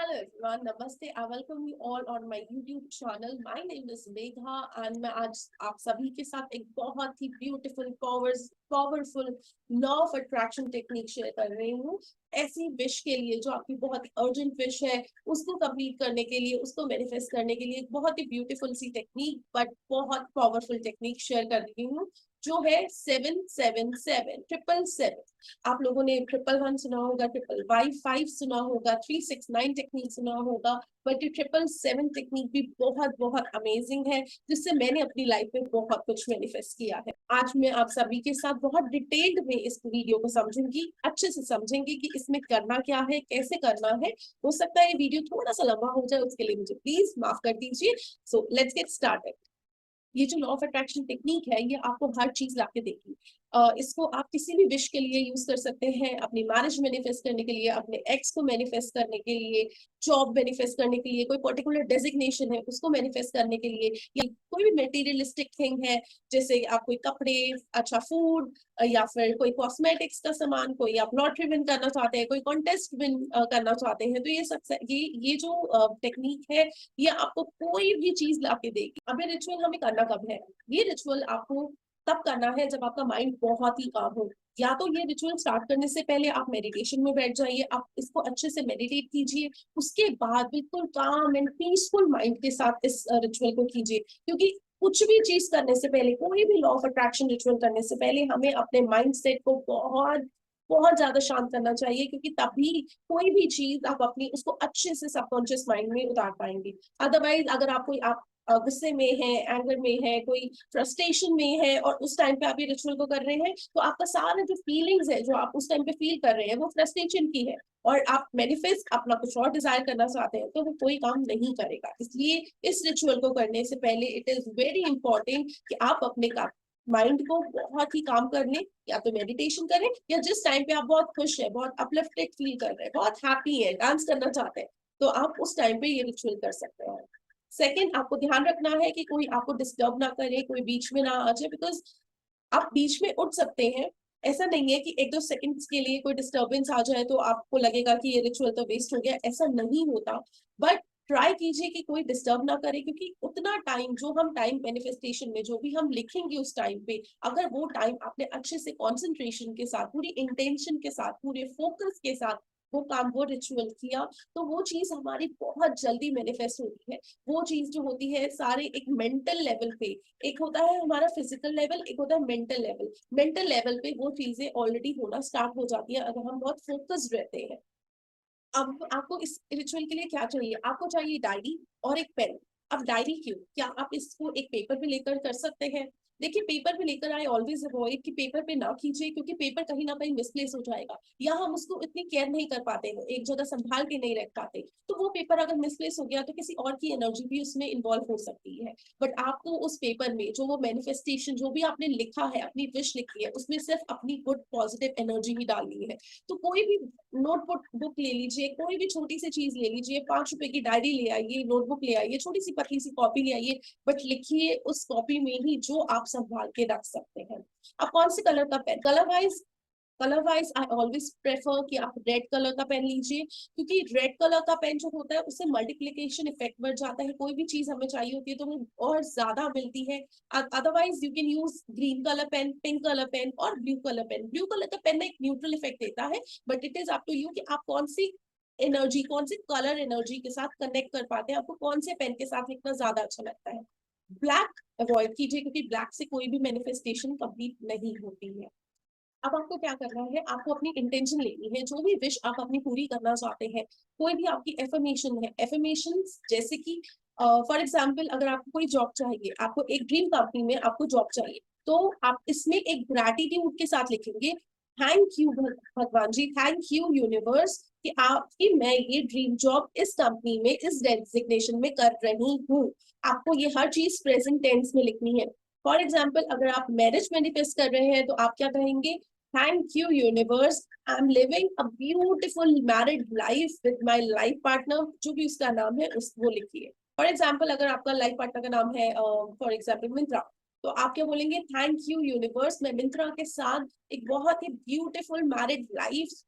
Hello everyone, Namaste. I welcome you all on my YouTube channel. My name is Megha and मैं आज आप सभी के साथ एक बहुत ही beautiful powerful law of attraction technique share कर रही हूँ। ऐसी विश के लिए जो आपकी बहुत अर्जेंट विश है उसको कंप्लीट करने के लिए, उसको मैनिफेस्ट करने के लिए एक बहुत ही ब्यूटीफुल सी टेक्निक बट बहुत पावरफुल टेक्निक शेयर कर रही हूँ जो है 777 ट्रिपल सेवन। आप लोगों ने 111 सुना होगा, 555 सुना होगा, 369 टेक्निक सुना होगा, बट ये 777 टेक्निक भी बहुत बहुत अमेजिंग है जिससे मैंने अपनी लाइफ में बहुत कुछ मैनिफेस्ट किया है। आज मैं आप सभी के साथ बहुत डिटेल्ड में इस वीडियो को समझूंगी, अच्छे से समझेंगे कि इसमें करना क्या है, कैसे करना है। हो सकता है ये वीडियो थोड़ा सा लंबा हो जाए, उसके लिए मुझे प्लीज माफ कर दीजिए। So let's get started. ये जो लॉ ऑफ अट्रैक्शन टेक्निक है ये आपको हर चीज लाके देगी। इसको आप किसी भी विश के लिए यूज कर सकते हैं, अपनी मैरिज मैनिफेस्ट करने के लिए, अपने एक्स को मैनिफेस्ट करने के लिए, जॉब मैनिफेस्ट करने के लिए, कोई पर्टिकुलर डेजिग्नेशन है उसको मैनिफेस्ट करने के लिए, या कोई भी मटेरियलिस्टिक थिंग है जैसे आप कोई कपड़े, अच्छा फूड, या फिर कोई कॉस्मेटिक्स का सामान, कोई आप लॉटरी विन करना चाहते हैं, कोई कॉन्टेस्ट विन करना चाहते हैं, तो ये सब ये जो टेक्निक है ये आपको कोई भी चीज लाके देगी। अब ये रिचुअल हमें करना कब है? ये रिचुअल आपको तब करना है जब आपका माइंड बहुत ही काम हो। या तो ये रिचुअल स्टार्ट करने से पहले आप मेडिटेशन में बैठ जाइए, आप इसको अच्छे से मेडिटेट कीजिए, उसके बाद बिल्कुल काम एंड पीसफुल माइंड के साथ इस रिचुअल को कीजिए। क्योंकि कुछ भी चीज करने से पहले, कोई भी लॉ ऑफ अट्रैक्शन रिचुअल करने से पहले हमें अपने माइंड सेट को बहुत बहुत ज्यादा शांत करना चाहिए, क्योंकि तभी कोई भी चीज आप अपनी उसको अच्छे से सबकॉन्शियस माइंड में उतार पाएंगे। अदरवाइज अगर आप गुस्से में है, एंगर में है, कोई फ्रस्ट्रेशन में है और उस टाइम पे आप ये रिचुअल को कर रहे हैं, तो आपका सारा जो फीलिंग्स है जो आप उस टाइम पे फील कर रहे हैं वो फ्रस्ट्रेशन की है, और आप मैनिफेस्ट अपना कुछ और डिजायर करना चाहते हैं, तो वो कोई काम नहीं करेगा। इसलिए इस रिचुअल को करने से पहले इट इज वेरी इंपॉर्टेंट कि आप अपने माइंड को बहुत ही काम कर लें, या तो मेडिटेशन करें, या जिस टाइम पे आप बहुत खुश है, बहुत अपलिफ्टेड फील कर रहे हैं, बहुत हैप्पी है, डांस करना चाहते हैं, तो आप उस टाइम पे ये रिचुअल कर सकते हैं। सेकेंड, आपको ध्यान रखना है कि कोई आपको डिस्टर्ब ना करे, कोई बीच में ना आ जाए, बिकॉज आप बीच में उठ सकते हैं। ऐसा नहीं है कि एक दो सेकंड्स के लिए कोई डिस्टर्बेंस आ जाए तो आपको लगेगा कि ये रिचुअल तो वेस्ट हो गया, ऐसा नहीं होता। बट ट्राई कीजिए कि कोई डिस्टर्ब ना करे, क्योंकि उतना टाइम जो हम टाइम मैनिफेस्टेशन में जो भी हम लिखेंगे उस टाइम पे, अगर वो टाइम आपने अच्छे से कंसंट्रेशन के साथ, पूरी इंटेंशन के साथ, पूरे फोकस के साथ वो काम, वो रिचुअल किया, तो वो चीज हमारी बहुत जल्दी मैनिफेस्ट होती है। वो चीज जो होती है सारे एक मेंटल लेवल पे, एक होता है हमारा फिजिकल लेवल, एक होता है मेंटल लेवल। मेंटल लेवल पे वो चीजें ऑलरेडी होना स्टार्ट हो जाती है अगर हम बहुत फोकस्ड रहते हैं। अब आपको इस रिचुअल के लिए क्या चाहिए? आपको चाहिए डायरी और एक पेन। अब डायरी क्यों? क्या आप इसको एक पेपर पे लेकर कर सकते हैं? देखिए, पेपर पे लेकर आई ऑलवेज अवॉइड कि पेपर पे ना कीजिए, क्योंकि पेपर कहीं ना कहीं मिसप्लेस हो जाएगा, या हम उसको इतनी केयर नहीं कर पाते हैं, एक जगह संभाल के नहीं रख पाते, तो वो पेपर अगर मिसप्लेस हो गया तो किसी और की एनर्जी भी उसमें इन्वॉल्व हो सकती है। बट आपको उस पेपर में जो वो मैनिफेस्टेशन जो भी आपने लिखा है, अपनी विश लिखी है, उसमें सिर्फ अपनी गुड पॉजिटिव एनर्जी ही डालनी है। तो कोई भी नोटबुक बुक ले लीजिए, कोई भी छोटी सी चीज ले लीजिए, 5 रुपए की डायरी ले आइए, नोटबुक ले आइए, छोटी सी पतली सी कॉपी ले आइए, बट लिखिए उस कॉपी में ही जो आप संभाल के रख सकते हैं। अब कौन से कलर का pen? Colour wise I always prefer कि आप रेड कलर का पेन लीजिए, क्योंकि रेड कलर का पेन जो होता है उससे मल्टीप्लिकेशन इफेक्ट बढ़ जाता है। कोई भी चीज हमें चाहिए होती है तो वो और ज्यादा मिलती है। Otherwise you can use green colour pen, pink colour pen और blue colour pen. Blue colour का पेन एक न्यूट्रल इफेक्ट देता है, but it is up to you कि आप कौन सी एनर्जी, कौन सी कलर एनर्जी के साथ कनेक्ट कर पाते हैं, आपको कौन से पेन के साथ लिखना ज्यादा अच्छा लगता है। ब्लैक अवॉइड कीजिए, क्योंकि ब्लैक से कोई भी मैनिफेस्टेशन कंप्लीट नहीं होती है। अब आपको क्या करना है? आपको अपनी इंटेंशन लेनी है, जो भी विश आप अपनी पूरी करना चाहते हैं। कोई भी आपकी एफर्मेशन है, एफर्मेशन जैसे कि फॉर एग्जाम्पल अगर आपको कोई जॉब चाहिए, आपको एक ड्रीम कंपनी में आपको जॉब चाहिए, तो आप इसमें एक ग्रैटिट्यूड के साथ लिखेंगे, थैंक यू भगवान जी, थैंक यू यूनिवर्स कि आपकी मैं ये ड्रीम जॉब इस कंपनी में इस डेजिग्नेशन में कर रही हूँ। आपको ये हर चीज प्रेजेंट टेंस में लिखनी है। फॉर एग्जाम्पल अगर आप मैरिज मैनिफेस्ट कर रहे हैं तो आप क्या कहेंगे? Thank you universe, I am living a beautiful married life with my life partner, जो भी उसका नाम है उस वो लिखिए। फॉर एग्जाम्पल अगर आपका लाइफ पार्टनर का नाम है फॉर एग्जाम्पल मिंत्रा, तो आप क्या बोलेंगे? थैंक यू यूनिवर्स, मैं मिंत्रा के साथ एक बहुत ही ब्यूटिफुल मैरिड लाइफ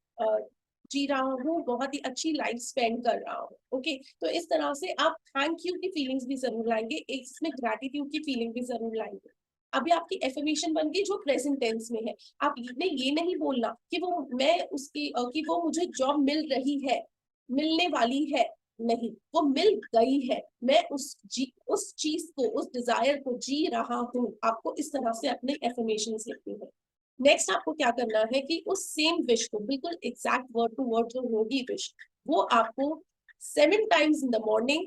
जी रहा हूँ, बहुत ही अच्छी लाइफ स्पेंड कर रहा हूँ। ओके, तो इस तरह से आप थैंक यू की फीलिंग्स भी जरूर लाएंगे, इसमें ग्रैटिट्यूड की फीलिंग भी जरूर लाएंगे। अभी आपकी एफर्मेशन बन गई जो प्रेजेंट टेंस में है। आप ये नहीं बोलना कि वो मैं उसकी कि वो मुझे जॉब मिल रही है, मिलने वाली है। नहीं, वो मिल गई है। मैं उस चीज को, उस डिजायर को जी रहा हूँ। आपको इस तरह से अपने एफर्मेशन लिखनी है। नेक्स्ट आपको क्या करना है कि उस सेम विश को बिल्कुल एग्जैक्ट वर्ड टू वर्ड जो होगी विश, वो आपको 7 times in the morning,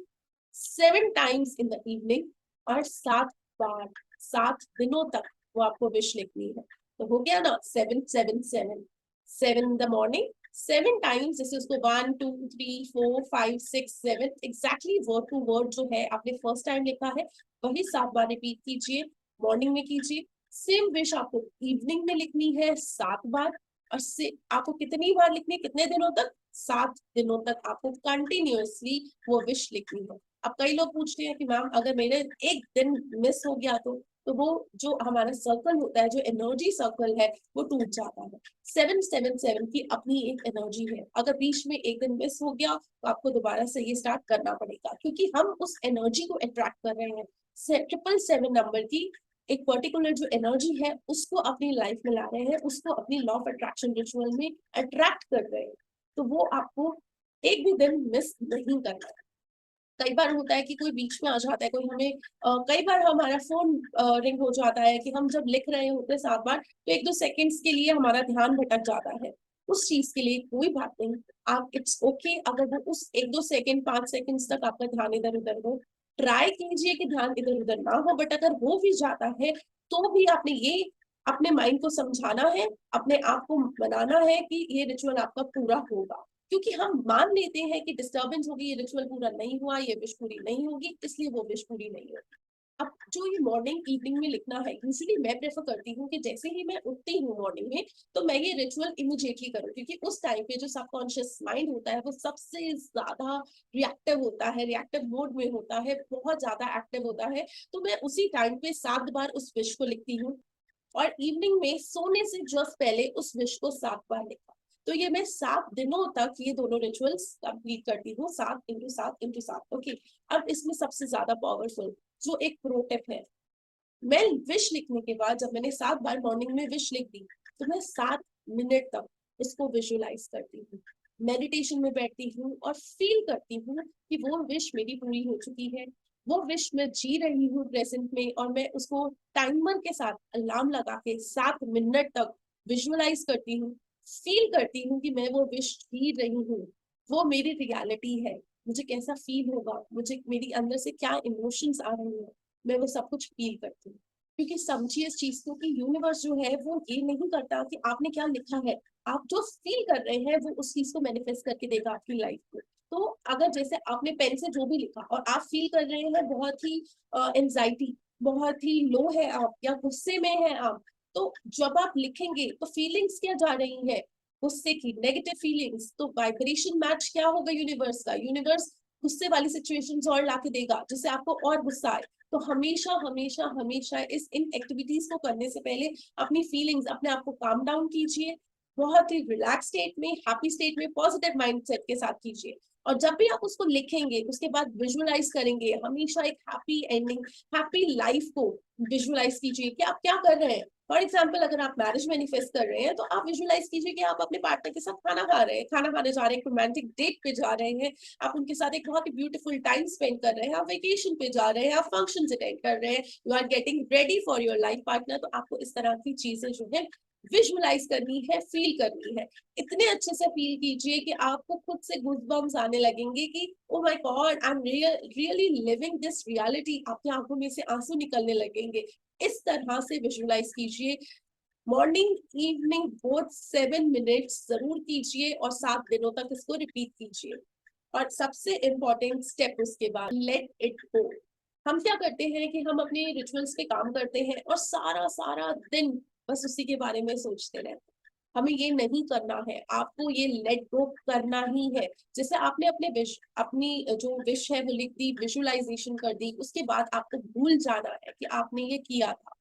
7 times in the evening, और 7 बार, 7 दिनों तक वो आपको विश लिखनी है। तो हो गया ना, 7 7 7। 7 इन द मॉर्निंग, 7 टाइम्स, जैसे उसको 1 2 3 4 5 6 7 एग्जैक्टली वर्ड टू वर्ड जो है आपने फर्स्ट टाइम लिखा है, वही 7 बार रिपीट कीजिए। मॉर्निंग में कीजिए। सेम विश आपको इवनिंग में लिखनी है 7 बार। और से आपको कितनी बार लिखनी है, कितने दिनों तक? 7 दिनों तक आपको कंटिन्यूअसली वो विश लिखनी है। अब कई लोग पूछते हैं कि मैम अगर मेरे एक दिन मिस हो गया तो वो जो हमारा सर्कल होता है, जो एनर्जी सर्कल है, वो टूट जाता है। 7 7 7 की अपनी एक एनर्जी है। अगर बीच में एक दिन मिस हो गया तो आपको दोबारा से ये स्टार्ट करना पड़ेगा, क्योंकि हम उस एनर्जी को अट्रैक्ट कर रहे हैं। 7 7 7 नंबर की एक पर्टिकुलर जो एनर्जी है उसको अपनी लाइफ में ला रहे हैं, उसको अपनी लॉ ऑफ अट्रैक्शन रिचुअल में अट्रैक्ट कर रहे हैं। तो वो आपको एक भी दिन मिस नहीं करना है। कई बार होता है कि कोई बीच में आ जाता है, कोई हमें कई बार हमारा फोन रिंग हो जाता है कि हम जब लिख रहे होते हैं 7 बार, तो 1 2 सेकंड्स के लिए हमारा ध्यान भटक जाता है। उस चीज के लिए कोई बात नहीं। आप इट्स ओके अगर वो उस 1 2 सेकंड 5 सेकंड्स तक आपका ध्यान इधर उधर हो। ट्राई कीजिए कि ध्यान इधर उधर ना हो, बट अगर हो भी जाता है तो भी आपने ये अपने माइंड को समझाना है, अपने आप को बनाना है कि ये रिचुअल आपका पूरा होगा। क्योंकि हम मान लेते हैं कि डिस्टर्बेंस होगी, ये रिचुअल पूरा नहीं हुआ, ये विश पूरी नहीं होगी, इसलिए वो विश पूरी नहीं होगी। अब जो ये मॉर्निंग इवनिंग में लिखना है, यूजुअली मैं प्रेफर करती हूँ कि जैसे ही मैं उठती हूँ मॉर्निंग में, तो मैं ये रिचुअल इमिडिएटली करूँ, क्योंकि उस टाइम पे जो सबकॉन्शियस माइंड होता है वो सबसे ज्यादा रिएक्टिव होता है, रिएक्टिव मोड में होता है, बहुत ज्यादा एक्टिव होता है। तो मैं उसी टाइम पे 7 बार उस विश को लिखती हूँ, और इवनिंग में सोने से जस्ट पहले उस विश को 7 बार लिखा। तो ये मैं 7 दिनों तक ये दोनों रिचुअल्स कंप्लीट करती हूँ, 7 × 7 × 7। ओके, अब इसमें सबसे ज्यादा पावरफुल जो एक प्रो टिप है, मैं विश लिखने के बाद जब मैंने 7 बार मॉर्निंग में विश लिख दी, तो मैं 7 मिनट तक उसको विजुअलाइज करती हूँ, मेडिटेशन में बैठती हूँ और फील करती हूँ कि वो विश मेरी पूरी हो चुकी है। वो विश मैं जी रही हूँ प्रेजेंट में, और मैं उसको टाइमर के साथ अलार्म लगा के 7 मिनट तक विजुअलाइज करती हूँ। फील करती हूँ कि मैं वो विश जी रही हूँ, वो मेरी रियलिटी है। मुझे कैसा फील होगा, मुझे मेरी अंदर से क्या इमोशंस आ रहे हैं, मैं वो सब कुछ फील करती हूँ। क्योंकि समझिए इस चीज को कि यूनिवर्स जो है वो ये नहीं करता कि आपने क्या लिखा है, आप जो फील कर रहे हैं वो उस चीज को मैनिफेस्ट करके देगा आपकी लाइफ में। तो अगर जैसे आपने पेन से जो भी लिखा और आप फील कर रहे हैं बहुत ही एंजाइटी, बहुत ही लो है आप, या गुस्से में है आप, तो जब आप लिखेंगे तो फीलिंग्स क्या जा रही है, गुस्से की नेगेटिव फीलिंग्स, तो वाइब्रेशन मैच क्या होगा यूनिवर्स का, यूनिवर्स गुस्से वाली सिचुएशंस और लाके देगा जिससे आपको और गुस्सा आए। तो हमेशा हमेशा हमेशा इन एक्टिविटीज को करने से पहले अपनी फीलिंग्स, अपने आप को काम डाउन कीजिए, बहुत ही रिलैक्स स्टेट में, हैप्पी स्टेट में, पॉजिटिव माइंडसेट के साथ कीजिए। और जब भी आप उसको लिखेंगे उसके बाद विजुअलाइज करेंगे, हमेशा एक हैप्पी एंडिंग, हैप्पी लाइफ को विजुअलाइज कीजिए कि आप क्या कर रहे हैं। फॉर एग्जाम्पल, अगर आप मैरिज मैनिफेस्ट कर रहे हैं तो आप विजुअलाइज कीजिए कि आप अपने पार्टनर के साथ खाना खा रहे हैं, खाना खाने जा रहे हैं, रोमांटिक डेट पे जा रहे हैं, आप उनके साथ एक बहुत ही ब्यूटीफुल टाइम स्पेंड कर रहे हैं, आप वेकेशन पे जा रहे हैं, आप फंक्शन अटेंड कर रहे हैं, you are getting ready for your life partner. तो आपको इस तरह की चीजें जो है विजुअलाइज करनी है, फील करनी है। इतने अच्छे से फील कीजिए कि आपको खुद से गूज़बम्स आने लगेंगे कि oh my God, I am really living this reality. आपकी आंखों में से आंसू निकलने लगेंगे। इस तरह से विजुअलाइज कीजिए। मॉर्निंग इवनिंग बोथ 7 मिनट्स जरूर कीजिए और 7 दिनों तक इसको रिपीट कीजिए। और सबसे इम्पोर्टेंट स्टेप उसके बाद, लेट इट गो। हम क्या करते हैं कि हम अपने रिचुअल्स पे काम करते हैं और सारा सारा दिन बस उसी के बारे में सोचते रहते हैं। हमें ये नहीं करना है, आपको ये लेट गो करना ही है। जैसे आपने अपने विश, अपनी जो विश है वो लिख दी, विजुअलाइजेशन कर दी, उसके बाद आपको भूल जाना है कि आपने ये किया था।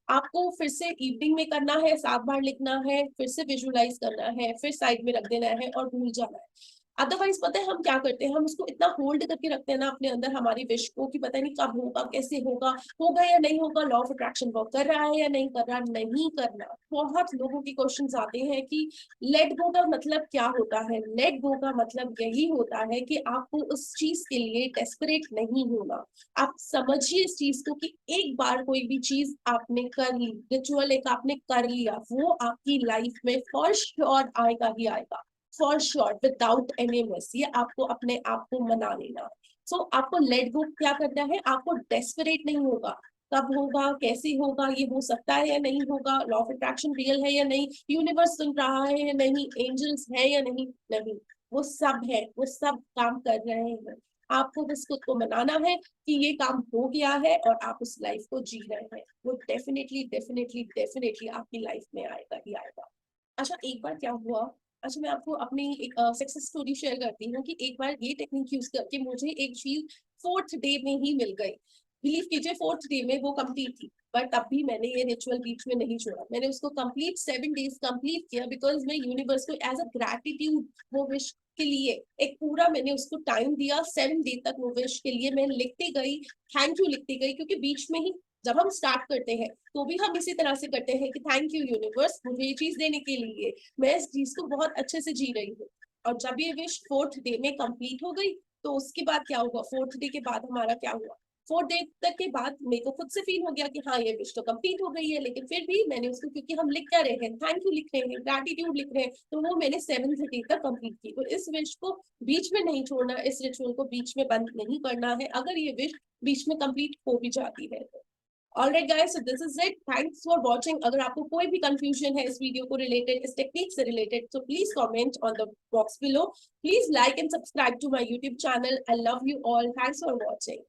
आपको फिर से इवनिंग में करना है, 7 बार लिखना है, फिर से विजुअलाइज करना है, फिर साइड में रख देना है और भूल जाना है। अदरवाइज पता है हम क्या करते हैं, हम उसको इतना होल्ड करके रखते हैं ना अपने अंदर हमारी विश को कि पता नहीं कब होगा, कैसे होगा या नहीं होगा, लॉ ऑफ अट्रैक्शन वर्क कर रहा है या नहीं कर रहा, नहीं करना। बहुत लोगों के क्वेश्चंस आते हैं कि लेट गो का मतलब क्या होता है। लेट गो का मतलब यही होता है कि आपको उस चीज के लिए डेस्परेट नहीं होना। आप समझिए इस चीज को कि एक बार कोई भी चीज आपने कर ली, रिचुअल एक आपने कर लिया, वो आपकी लाइफ में फॉर श्योर आएगा ही आएगा, for sure, without any miss. ये आपको अपने आप को मना लेना। सो आपको लेट गो क्या करना है, आपको डेस्परेट नहीं होगा कब होगा, कैसे होगा, ये हो सकता है या नहीं होगा, लॉ ऑफ अट्रैक्शन रियल है या नहीं, यूनिवर्स सुन रहा है या नहीं, एंजल्स है या नहीं, नहीं, वो सब है, वो सब काम कर रहे हैं। आपको बस खुद को मनाना है कि ये काम हो गया है और आप उस लाइफ को जी रहे हैं। वो डेफिनेटली डेफिनेटली डेफिनेटली आपकी लाइफ में आएगा ही आएगा। अच्छा, एक बार क्या हुआ, अच्छा मैं आपको अपनी एक सक्सेस स्टोरी शेयर करती हूँ कि एक बार ये टेक्निक यूज करके मुझे एक चीज 4th डे में ही मिल गई। बिलीव कीजिए 4th डे में वो कंप्लीट थी, बट तब भी मैंने ये रिचुअल बीच में नहीं छोड़ा, मैंने उसको कंप्लीट 7 days कंप्लीट किया, बिकॉज मैं यूनिवर्स को एज अ ग्रैटिट्यूड वो विश के लिए एक पूरा मैंने उसको टाइम दिया। 7 डे तक वो विश के लिए मैं लिखती गई, थैंक यू लिखती गई, क्योंकि बीच में ही जब हम स्टार्ट करते हैं तो भी हम इसी तरह से करते हैं कि थैंक यू यूनिवर्स मुझे ये चीज देने के लिए, मैं इस चीज को बहुत अच्छे से जी रही हूँ। और जब ये विश 4th डे में कंप्लीट हो गई, तो उसके बाद क्या हुआ, 4th डे के बाद हमारा क्या हुआ, 4th डे तक के बाद मेरे को खुद से फील हो गया कि हाँ ये विश तो कंप्लीट हो गई है, लेकिन फिर भी मैंने उसको, क्योंकि हम लिख क्या रहे हैं, थैंक यू लिख रहे हैं, ग्रैटिट्यूड लिख रहे हैं, तो वो मैंने 7th डे तक कंप्लीट की। तो इस विश को बीच में नहीं छोड़ना, इस रिचुअल को बीच में बंद नहीं करना है, अगर ये विश बीच में कंप्लीट हो भी जाती है तो। Alright guys, so this is it. Thanks for watching. अगर आपको कोई भी confusion है इस वीडियो को related, इस टेक्निक से related, so please comment on the box below. Please like and subscribe to my YouTube channel. I love you all. Thanks for watching.